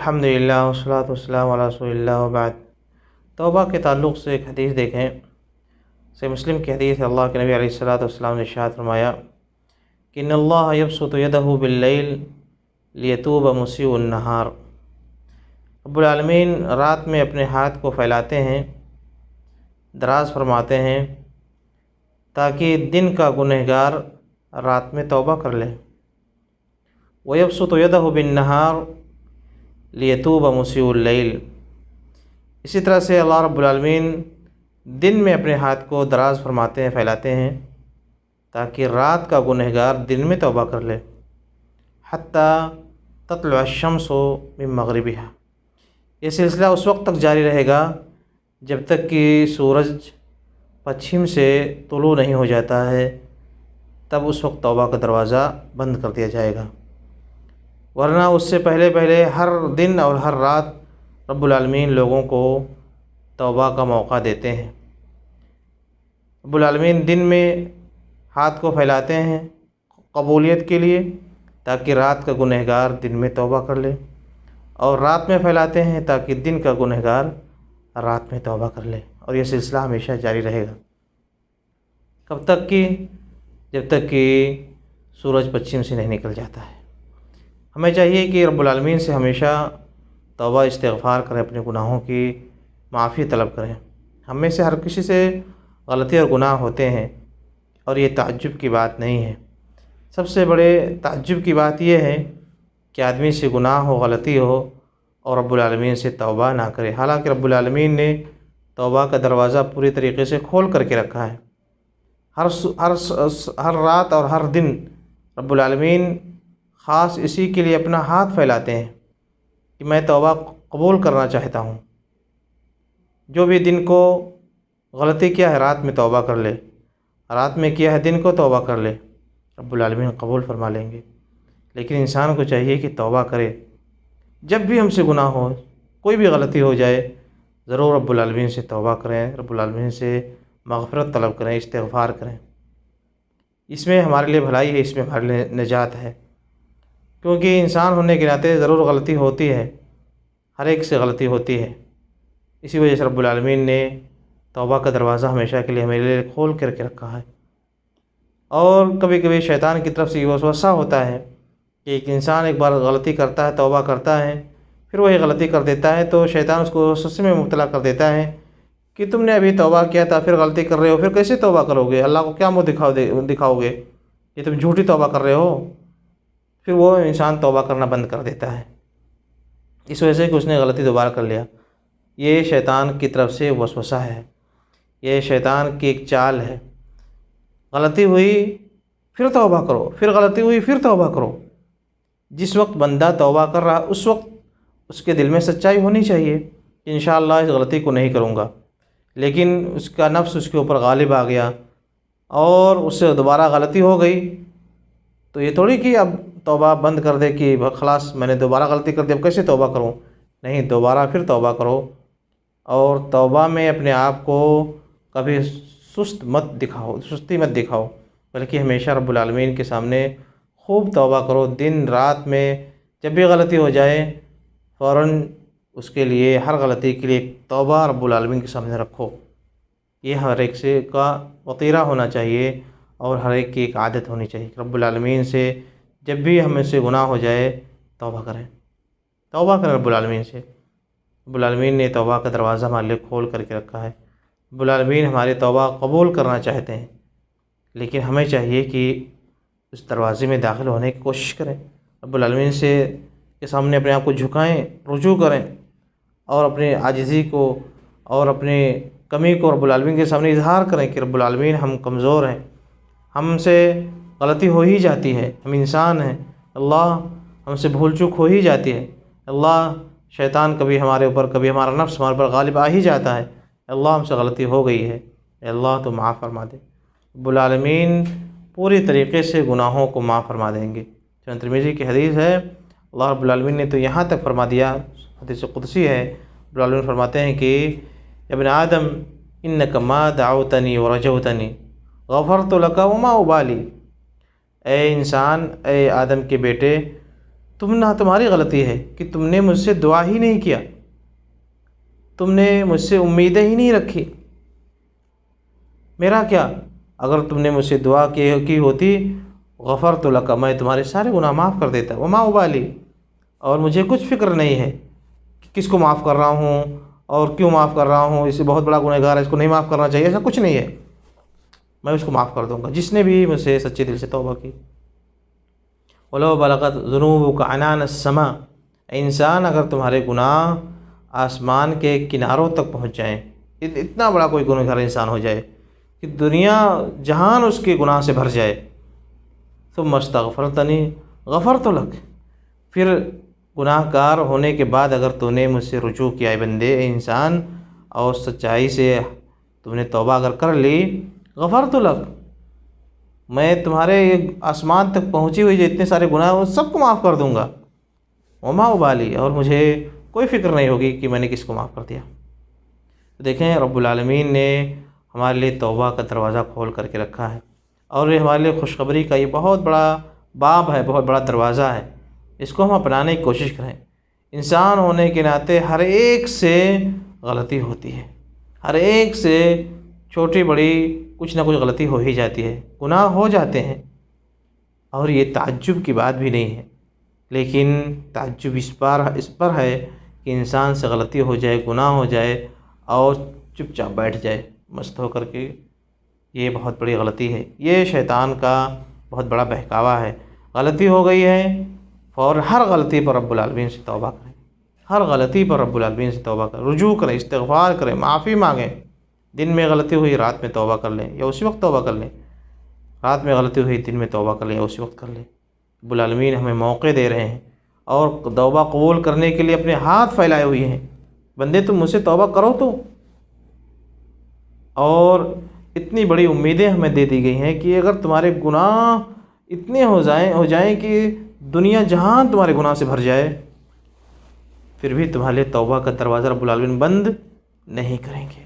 الحمدللہ والصلاۃ والسلام علی رسول اللہ وبعد۔ توبہ کے تعلق سے ایک حدیث دیکھیں، صحیح مسلم کی حدیث ہے۔ اللہ کے نبی علیہ الصلاۃ والسلام نے ارشاد فرمایا کہ ان اللہ یبسط یدہ باللیل لیتوب مسیء النہار۔ رب العالمین رات میں اپنے ہاتھ کو پھیلاتے ہیں، دراز فرماتے ہیں تاکہ دن کا گنہگار رات میں توبہ کر لے۔ وَيَبْسُطُ يَدَهُ بِالنَّهَارِ لِيَتُوبَ مُسِيءُ اللیل۔ اسی طرح سے اللہ رب العالمین دن میں اپنے ہاتھ کو دراز فرماتے ہیں، پھیلاتے ہیں تاکہ رات کا گنہگار دن میں توبہ کر لے۔ حَتَّى تَطْلُعَ الشَّمْسُ مِن مَغْرِبِهَا۔ یہ سلسلہ اس وقت تک جاری رہے گا جب تک کہ سورج پچھم سے طلوع نہیں ہو جاتا ہے، تب اس وقت توبہ کا دروازہ بند کر دیا جائے گا، ورنہ اس سے پہلے ہر دن اور ہر رات رب العالمین لوگوں کو توبہ کا موقع دیتے ہیں۔ رب العالمین دن میں ہاتھ کو پھیلاتے ہیں قبولیت کے لیے تاکہ رات کا گنہگار دن میں توبہ کر لے، اور رات میں پھیلاتے ہیں تاکہ دن کا گنہگار رات میں توبہ کر لے، اور یہ سلسلہ ہمیشہ جاری رہے گا۔ کب تک کہ جب تک کہ سورج پچھم سے نہیں نکل جاتا ہے۔ ہمیں چاہیے کہ رب العالمین سے ہمیشہ توبہ استغفار کریں، اپنے گناہوں کی معافی طلب کریں۔ ہم میں سے ہر کسی سے غلطی اور گناہ ہوتے ہیں، اور یہ تعجب کی بات نہیں ہے۔ سب سے بڑے تعجب کی بات یہ ہے کہ آدمی سے گناہ ہو، غلطی ہو، اور رب العالمین سے توبہ نہ کرے، حالانکہ رب العالمین نے توبہ کا دروازہ پوری طریقے سے کھول کر کے رکھا ہے۔ ہر رات اور ہر دن رب العالمین خاص اسی کے لیے اپنا ہاتھ پھیلاتے ہیں کہ میں توبہ قبول کرنا چاہتا ہوں۔ جو بھی دن کو غلطی کیا ہے رات میں توبہ کر لے، رات میں کیا ہے دن کو توبہ کر لے، رب العالمین قبول فرما لیں گے۔ لیکن انسان کو چاہیے کہ توبہ کرے۔ جب بھی ہم سے گناہ ہو، کوئی بھی غلطی ہو جائے، ضرور رب العالمین سے توبہ کریں، رب العالمین سے مغفرت طلب کریں، استغفار کریں۔ اس میں ہمارے لیے بھلائی ہے، اس میں ہمارے لیے نجات ہے، کیونکہ انسان ہونے کے ناطے ضرور غلطی ہوتی ہے، ہر ایک سے غلطی ہوتی ہے۔ اسی وجہ سے رب العالمین نے توبہ کا دروازہ ہمیشہ کے لیے ہمارے لیے کھول کر کے رکھا ہے۔ اور کبھی کبھی شیطان کی طرف سے یہ وسوسہ ہوتا ہے کہ ایک انسان ایک بار غلطی کرتا ہے، توبہ کرتا ہے، پھر وہی غلطی کر دیتا ہے، تو شیطان اس کو وسوسے میں مبتلا کر دیتا ہے کہ تم نے ابھی توبہ کیا تھا، پھر غلطی کر رہے ہو، پھر کیسے توبہ کرو گے؟ اللہ کو کیا منہ دکھاؤ گے؟ یہ تم جھوٹی توبہ کر رہے ہو۔ پھر وہ انسان توبہ کرنا بند کر دیتا ہے، اس وجہ سے کہ اس نے غلطی دوبارہ کر لیا۔ یہ شیطان کی طرف سے وسوسہ ہے، یہ شیطان کی ایک چال ہے۔ غلطی ہوئی پھر توبہ کرو، پھر غلطی ہوئی پھر توبہ کرو۔ جس وقت بندہ توبہ کر رہا اس وقت اس کے دل میں سچائی ہونی چاہیے کہ انشاءاللہ اس غلطی کو نہیں کروں گا، لیکن اس کا نفس اس کے اوپر غالب آ گیا اور اس سے دوبارہ غلطی ہو گئی، تو یہ تھوڑی کہ اب توبہ بند کر دے کہ خلاص میں نے دوبارہ غلطی کر دی، اب کیسے توبہ کروں؟ نہیں، دوبارہ پھر توبہ کرو، اور توبہ میں اپنے آپ کو کبھی سستی مت دکھاؤ، بلکہ ہمیشہ رب العالمین کے سامنے خوب توبہ کرو۔ دن رات میں جب بھی غلطی ہو جائے فوراً اس کے لیے، ہر غلطی کے لیے ایک توبہ رب العالمین کے سامنے رکھو۔ یہ ہر ایک سے کا وطیرہ ہونا چاہیے، اور ہر ایک کی ایک عادت ہونی چاہیے۔ رب العالمین سے جب بھی ہم سے گناہ ہو جائے توبہ کریں، توبہ کریں رب العالمین سے۔ رب العالمین نے توبہ کا دروازہ ہمارے لیے کھول کر کے رکھا ہے۔ رب العالمین ہماری توبہ قبول کرنا چاہتے ہیں، لیکن ہمیں چاہیے کہ اس دروازے میں داخل ہونے کی کوشش کریں، رب العالمین سے کے سامنے اپنے آپ کو جھکائیں، رجوع کریں، اور اپنے عاجزی کو اور اپنے کمی کو رب العالمین کے سامنے اظہار کریں کہ رب العالمین ہم کمزور ہیں، ہم سے غلطی ہو ہی جاتی ہے، ہم انسان ہیں، اللہ ہم سے بھول چوک ہو ہی جاتی ہے، اللہ شیطان کبھی ہمارے اوپر، کبھی ہمارا نفس ہمارے پر غالب آ ہی جاتا ہے، اللہ ہم سے غلطی ہو گئی ہے، اے اللہ تو معاف فرما دے۔ رب العالمین پوری طریقے سے گناہوں کو معاف فرما دیں گے۔ چنانچہ ترمذی کی حدیث ہے، اللہ رب العالمین نے تو یہاں تک فرما دیا، حدیث قدسی ہے، رب العالمین فرماتے ہیں کہ ابن آدم انک ما دعوتنی ورجوتنی غفرت لک وما ابالی۔ اے انسان، اے آدم کے بیٹے، تمہاری غلطی ہے کہ تم نے مجھ سے دعا ہی نہیں کیا، تم نے مجھ سے امیدیں ہی نہیں رکھی۔ میرا کیا، اگر تم نے مجھ سے دعا کی ہوتی غفرت لک، میں تمہارے سارے گناہ معاف کر دیتا، وما ابالی، اور مجھے کچھ فکر نہیں ہے کہ کس کو معاف کر رہا ہوں اور کیوں معاف کر رہا ہوں، اسے بہت بڑا گنہگار ہے، اس کو نہیں معاف کرنا چاہیے، ایسا کچھ نہیں ہے، میں اس کو معاف کر دوں گا جس نے بھی مجھ سے سچے دل سے توبہ کی۔ وَلَوْ بَلَغَتْ ذُنُوبُكَ عَنَانَ السَّمَاءِ، اے انسان اگر تمہارے گناہ آسمان کے کناروں تک پہنچ جائیں، اتنا بڑا کوئی گنہگار انسان ہو جائے کہ دنیا جہان اس کے گناہ سے بھر جائے، ثم استغفرتنی غفرت لک، پھر گناہ گار ہونے کے بعد اگر تو نے مجھ سے رجوع کیا ہے بندے، اے انسان، اور سچائی سے تم نے توبہ اگر کر لی، غفرت لک، میں تمہارے یہ آسمان تک پہنچی ہوئی جو اتنے سارے گناہ ہیں وہ سب کو معاف کر دوں گا، وما ابالی، اور مجھے کوئی فکر نہیں ہوگی کہ میں نے کس کو معاف کر دیا۔ دیکھیں رب العالمین نے ہمارے لیے توبہ کا دروازہ کھول کر کے رکھا ہے، اور یہ ہمارے لیے خوشخبری کا یہ بہت بڑا باب ہے، بہت بڑا دروازہ ہے، اس کو ہم اپنانے کی کوشش کریں۔ انسان ہونے کے ناطے ہر ایک سے غلطی ہوتی ہے، ہر ایک سے چھوٹی بڑی کچھ نہ کچھ غلطی ہو ہی جاتی ہے، گناہ ہو جاتے ہیں، اور یہ تعجب کی بات بھی نہیں ہے، لیکن تعجب اس پر ہے کہ انسان سے غلطی ہو جائے، گناہ ہو جائے اور چپ چاپ بیٹھ جائے مست ہو کر کے، یہ بہت بڑی غلطی ہے، یہ شیطان کا بہت بڑا بہکاوا ہے۔ غلطی ہو گئی ہے، اور ہر غلطی پر رب العالمین سے توبہ کریں، ہر غلطی پر رب العالمین سے توبہ کریں، رجوع کریں، استغفار کریں، معافی مانگیں۔ دن میں غلطی ہوئی رات میں توبہ کر لیں یا اسی وقت توبہ کر لیں، رات میں غلطی ہوئی دن میں توبہ کر لیں یا اسی وقت کر لیں۔ رب العالمین ہمیں موقع دے رہے ہیں اور توبہ قبول کرنے کے لیے اپنے ہاتھ پھیلائے ہوئے ہیں، بندے تم مجھ سے توبہ کرو تو، اور اتنی بڑی امیدیں ہمیں دے دی گئی ہیں کہ اگر تمہارے گناہ اتنے ہو جائیں کہ دنیا جہان تمہارے گناہ سے بھر جائے، پھر بھی تمہارے لیے توبہ کا دروازہ رب العالمین بند نہیں کریں گے،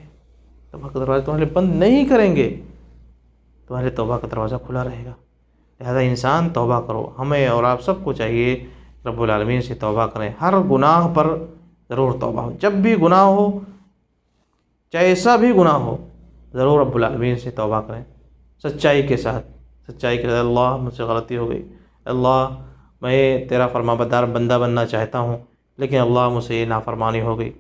توبہ کا دروازہ تمہارے لیے بند نہیں کریں گے، تمہارے توبہ کا دروازہ کھلا رہے گا۔ لہذا انسان توبہ کرو، ہمیں اور آپ سب کو چاہیے رب العالمین سے توبہ کریں، ہر گناہ پر ضرور توبہ ہو، جب بھی گناہ ہو چاہے ایسا بھی گناہ ہو ضرور رب العالمین سے توبہ کریں، سچائی کے ساتھ، اللہ مجھ سے غلطی ہو گئی، اللہ میں تیرا فرما بردار بندہ بننا چاہتا ہوں، لیکن اللہ مجھ سے یہ نافرمانی ہو گئی،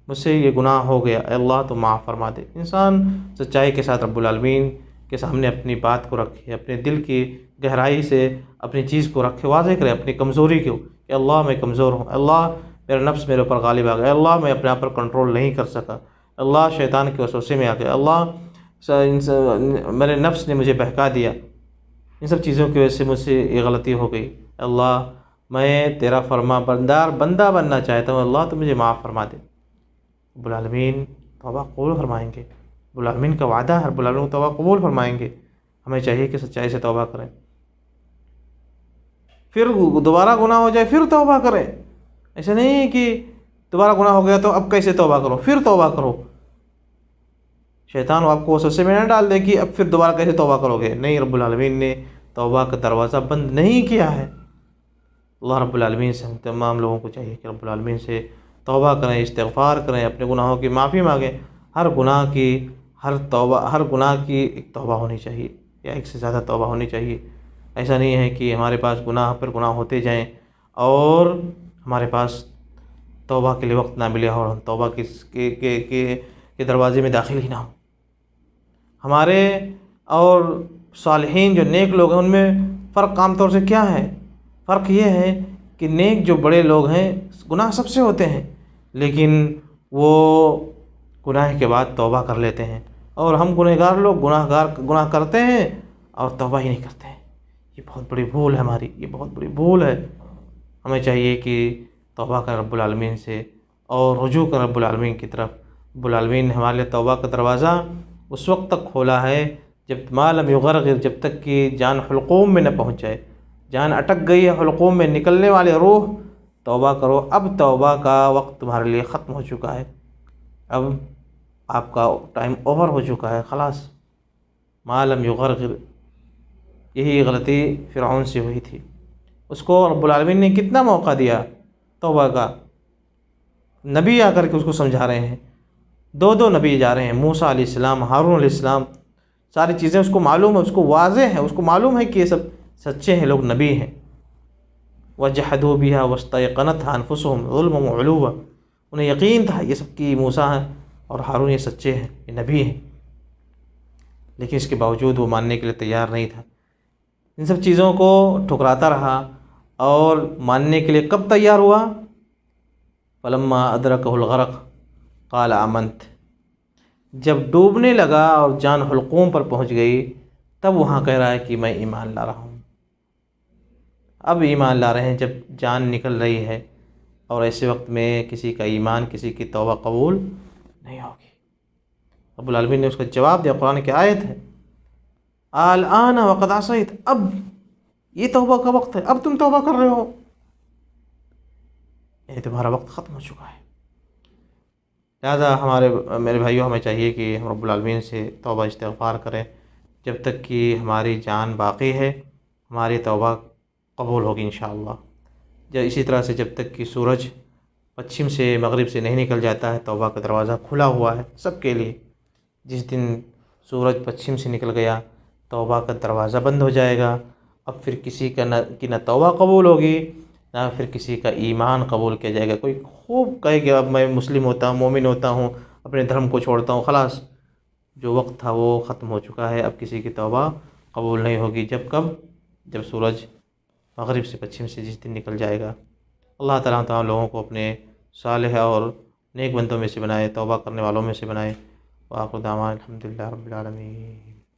مجھ سے یہ گناہ ہو گیا، اے اللہ تو معاف فرما دے۔ انسان سچائی کے ساتھ رب العالمین کے سامنے اپنی بات کو رکھے، اپنے دل کی گہرائی سے اپنی چیز کو رکھے، واضح کرے اپنی کمزوری کو کہ اللہ میں کمزور ہوں، اللہ میرا نفس میرے اوپر غالب آ گیا، اللہ میں اپنے آپ پر کنٹرول نہیں کر سکا، اللہ شیطان کے وسوسے میں آ گیا، اللہ میرے نفس نے مجھے بہکا دیا، ان سب چیزوں کی وجہ سے مجھ سے یہ غلطی ہو گئی، اللہ میں تیرا فرما بردار بندہ بننا چاہتا ہوں، اللہ تو مجھے معاف فرما دے۔ رب العالمین توبہ قبول فرمائیں گے، رب العالمین کا وعدہ ہے، رب العالمین توبہ قبول فرمائیں گے، ہمیں چاہیے کہ سچائی سے توبہ کریں، پھر دوبارہ گناہ ہو جائے پھر توبہ کریں، ایسا نہیں ہے کہ دوبارہ گناہ ہو گیا تو اب کیسے توبہ کرو، پھر توبہ کرو، شیطان آپ کو وسوسے میں نہ ڈال دے کہ اب پھر دوبارہ کیسے توبہ کرو گے، نہیں، رب العالمین نے توبہ کا دروازہ بند نہیں کیا ہے۔ اللہ رب العالمین سے ہم تمام لوگوں کو چاہیے کہ رب العالمین سے توبہ کریں، استغفار کریں، اپنے گناہوں کی معافی مانگیں، ہر گناہ کی ایک توبہ ہونی چاہیے یا ایک سے زیادہ توبہ ہونی چاہیے، ایسا نہیں ہے کہ ہمارے پاس گناہ پر گناہ ہوتے جائیں اور ہمارے پاس توبہ کے لیے وقت نہ ملے اور ہم توبہ کے دروازے میں داخل ہی نہ ہوں۔ ہمارے اور صالحین جو نیک لوگ ہیں ان میں فرق عام طور سے کیا ہے؟ فرق یہ ہے کہ نیک جو بڑے لوگ ہیں گناہ سب سے ہوتے ہیں لیکن وہ گناہ کے بعد توبہ کر لیتے ہیں، اور ہم گنہگار لوگ گناہ کرتے ہیں اور توبہ ہی نہیں کرتے ہیں۔ یہ بہت بڑی بھول ہے ہماری، یہ بہت بڑی بھول ہے۔ ہمیں چاہیے کہ توبہ کریں رب العالمین سے اور رجوع کریں رب العالمین کی طرف۔ رب العالمین نے ہمارے لیے توبہ کا دروازہ اس وقت تک کھولا ہے جب ما لم یغرغر، جب تک کہ جان حلقوم میں نہ پہنچ جائے، جان اٹک گئی ہے حلقوم میں، نکلنے والے روح، توبہ کرو، اب توبہ کا وقت تمہارے لیے ختم ہو چکا ہے، اب آپ کا ٹائم اوور ہو چکا ہے، خلاص۔ ما لم یغرغر، یہی غلطی فرعون سے ہوئی تھی، اس کو رب العالمین نے کتنا موقع دیا توبہ کا، نبی آ کر کے اس کو سمجھا رہے ہیں، دو دو نبی جا رہے ہیں، موسیٰ علیہ السلام، ہارون علیہ السلام، ساری چیزیں اس کو معلوم ہے، اس کو واضح ہے، اس کو معلوم ہے کہ یہ سب سچے ہیں، لوگ نبی ہیں۔ وَجَحَدُوا بِهَا وَاسْتَيْقَنَتْهَا أَنفُسُهُمْ ظُلْمًا وَعُلُوًّا، انہیں یقین تھا یہ سب کہ موسیٰ ہیں اور ہارون یہ سچے ہیں، یہ نبی ہیں، لیکن اس کے باوجود وہ ماننے کے لیے تیار نہیں تھا، ان سب چیزوں کو ٹھکراتا رہا، اور ماننے کے لیے کب تیار ہوا؟ فَلَمَّا أَدْرَكَهُ الْغَرَقُ قَالَ آمَنْتُ، جب ڈوبنے لگا اور جان حلقوم پر پہنچ گئی، تب وہاں کہہ رہا ہے کہ میں ایمان لا رہا ہوں۔ اب ایمان لا رہے ہیں جب جان نکل رہی ہے، اور ایسے وقت میں کسی کا ایمان، کسی کی توبہ قبول نہیں ہوگی۔ رب العالمین نے اس کا جواب دیا، قرآن کی آیت ہے، الآن وقد عصیت، اب یہ توبہ کا وقت ہے، اب تم توبہ کر رہے ہو، یعنی تمہارا وقت ختم ہو چکا ہے۔ لہٰذا میرے بھائیوں، ہمیں چاہیے کہ ہم رب العالمین سے توبہ استغفار کریں، جب تک کہ ہماری جان باقی ہے ہماری توبہ قبول ہوگی انشاءاللہ۔ اسی طرح سے جب تک کہ سورج پچھم سے، مغرب سے نہیں نکل جاتا ہے، توبہ کا دروازہ کھلا ہوا ہے سب کے لیے۔ جس دن سورج پچھم سے نکل گیا، توبہ کا دروازہ بند ہو جائے گا، اب پھر کسی کا نہ توبہ قبول ہوگی، نہ پھر کسی کا ایمان قبول کیا جائے گا۔ کوئی خوب کہے کہ اب میں مسلم ہوتا ہوں، مومن ہوتا ہوں، اپنے دھرم کو چھوڑتا ہوں، خلاص جو وقت تھا وہ ختم ہو چکا ہے، اب کسی کی توبہ قبول نہیں ہوگی۔ جب سورج مغرب سے، پچھم سے جس دن نکل جائے گا۔ اللہ تعالیٰ تمام لوگوں کو اپنے صالح اور نیک بندوں میں سے بنائے، توبہ کرنے والوں میں سے بنائے۔ وآخر دعوانا الحمدللہ رب العالمین۔